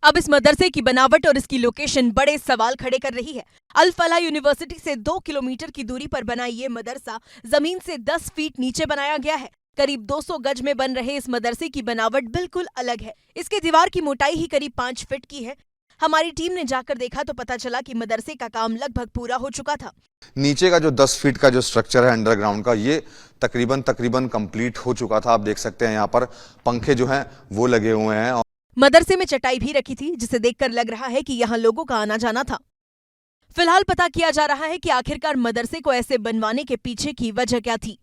अब इस मदरसे की बनावट और इसकी लोकेशन बड़े सवाल खड़े कर रही है। अल फलाह यूनिवर्सिटी से 2 किलोमीटर की दूरी पर बना ये मदरसा जमीन से 10 फीट नीचे बनाया गया है। करीब 200 गज में बन रहे इस मदरसे की बनावट बिल्कुल अलग है। इसके दीवार की मोटाई ही करीब 5 फीट की है। हमारी टीम ने जाकर देखा तो पता चला कि मदरसे का काम लगभग पूरा हो चुका था। नीचे का जो 10 फीट का जो स्ट्रक्चर है अंडरग्राउंड का, ये तकरीबन कंप्लीट हो चुका था। आप देख सकते हैं यहाँ पर पंखे जो हैं वो लगे हुए हैं। मदरसे में चटाई भी रखी थी, जिसे देखकर लग रहा है कि यहाँ लोगों का आना जाना था। फिलहाल पता किया जा रहा है कि आखिरकार मदरसे को ऐसे बनवाने के पीछे की वजह क्या थी।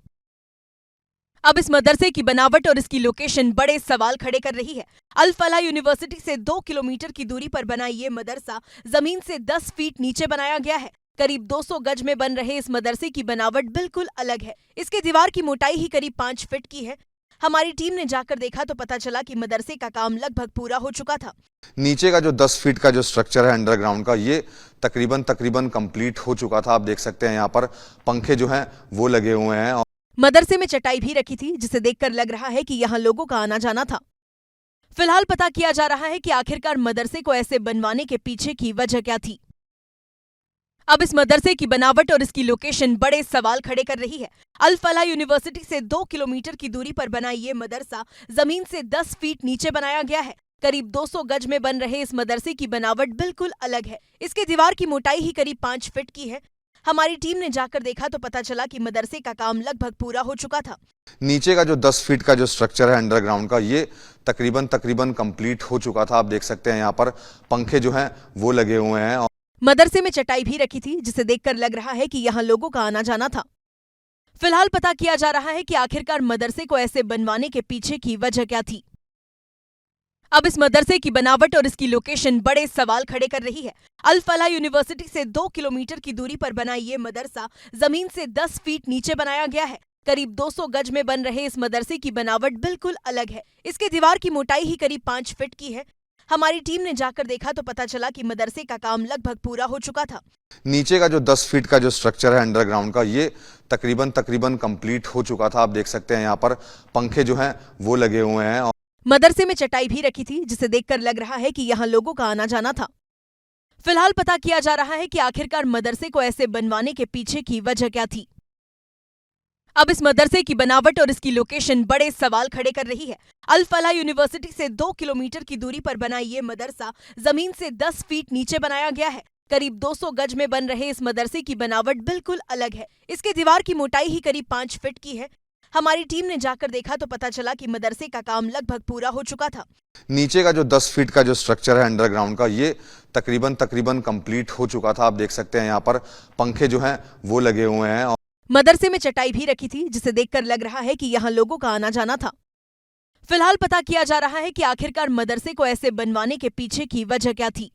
अब इस मदरसे की बनावट और इसकी लोकेशन बड़े सवाल खड़े कर रही है। अल फलाह यूनिवर्सिटी से 2 किलोमीटर की दूरी पर बना ये मदरसा जमीन से 10 फीट नीचे बनाया गया है। करीब 200 गज में बन रहे इस मदरसे की बनावट बिल्कुल अलग है। इसके दीवार की मोटाई ही करीब 5 फीट की है। हमारी टीम ने जाकर देखा तो पता चला कि मदरसे का काम लगभग पूरा हो चुका था। नीचे का जो 10 फीट का जो स्ट्रक्चर है अंडरग्राउंड का, ये तकरीबन कंप्लीट हो चुका था। आप देख सकते हैं यहाँ पर पंखे जो हैं वो लगे हुए हैं। मदरसे में चटाई भी रखी थी, जिसे देखकर लग रहा है कि यहाँ लोगों का आना जाना था। फिलहाल पता किया जा रहा है कि आखिरकार मदरसे को ऐसे बनवाने के पीछे की वजह क्या थी। अब इस मदरसे की बनावट और इसकी लोकेशन बड़े सवाल खड़े कर रही है। अल फलाह यूनिवर्सिटी से 2 किलोमीटर की दूरी पर बना ये मदरसा जमीन से 10 फीट नीचे बनाया गया है। करीब 200 गज में बन रहे इस मदरसे की बनावट बिल्कुल अलग है। इसके दीवार की मोटाई ही करीब 5 फीट की है। हमारी टीम ने जाकर देखा तो पता चला कि मदरसे का काम लगभग पूरा हो चुका था। नीचे का जो 10 फीट का जो स्ट्रक्चर है अंडरग्राउंड का, ये तकरीबन कंप्लीट हो चुका था। आप देख सकते हैं यहाँ पर पंखे जो हैं वो लगे हुए हैं। मदरसे में चटाई भी रखी थी, जिसे देखकर लग रहा है कि यहाँ लोगों का आना जाना था। फिलहाल पता किया जा रहा है कि आखिरकार मदरसे को ऐसे बनवाने के पीछे की वजह क्या थी। अब इस मदरसे की बनावट और इसकी लोकेशन बड़े सवाल खड़े कर रही है। अल फलाह यूनिवर्सिटी से 2 किलोमीटर की दूरी पर बना ये मदरसा जमीन से 10 फीट नीचे बनाया गया है। करीब 200 गज में बन रहे इस मदरसे की बनावट बिल्कुल अलग है। इसके दीवार की मोटाई ही करीब 5 फीट की है। हमारी टीम ने जाकर देखा तो पता चला कि मदरसे का काम लगभग पूरा हो चुका था। नीचे का जो 10 फीट का जो स्ट्रक्चर है अंडरग्राउंड का, ये तकरीबन कंप्लीट हो चुका था। आप देख सकते हैं यहाँ पर पंखे जो हैं वो लगे हुए हैं। मदरसे में चटाई भी रखी थी, जिसे देखकर लग रहा है कि यहाँ लोगों का आना जाना था। फिलहाल पता किया जा रहा है कि आखिरकार मदरसे को ऐसे बनवाने के पीछे की वजह क्या थी। अब इस मदरसे की बनावट और इसकी लोकेशन बड़े सवाल खड़े कर रही है। अल फलाह यूनिवर्सिटी से 2 किलोमीटर की दूरी पर बना ये मदरसा जमीन से 10 फीट नीचे बनाया गया है। करीब 200 गज में बन रहे इस मदरसे की बनावट बिल्कुल अलग है। इसके दीवार की मोटाई ही करीब 5 फीट की है। हमारी टीम ने जाकर देखा तो पता चला कि मदरसे का काम लगभग पूरा हो चुका था। नीचे का जो 10 फीट का जो स्ट्रक्चर है अंडरग्राउंड का, ये तकरीबन कंप्लीट हो चुका था। आप देख सकते हैं यहाँ पर पंखे जो हैं वो लगे हुए हैं। मदरसे में चटाई भी रखी थी, जिसे देखकर लग रहा है कि यहाँ लोगों का आना जाना था। फिलहाल पता किया जा रहा है कि आखिरकार मदरसे को ऐसे बनवाने के पीछे की वजह क्या थी।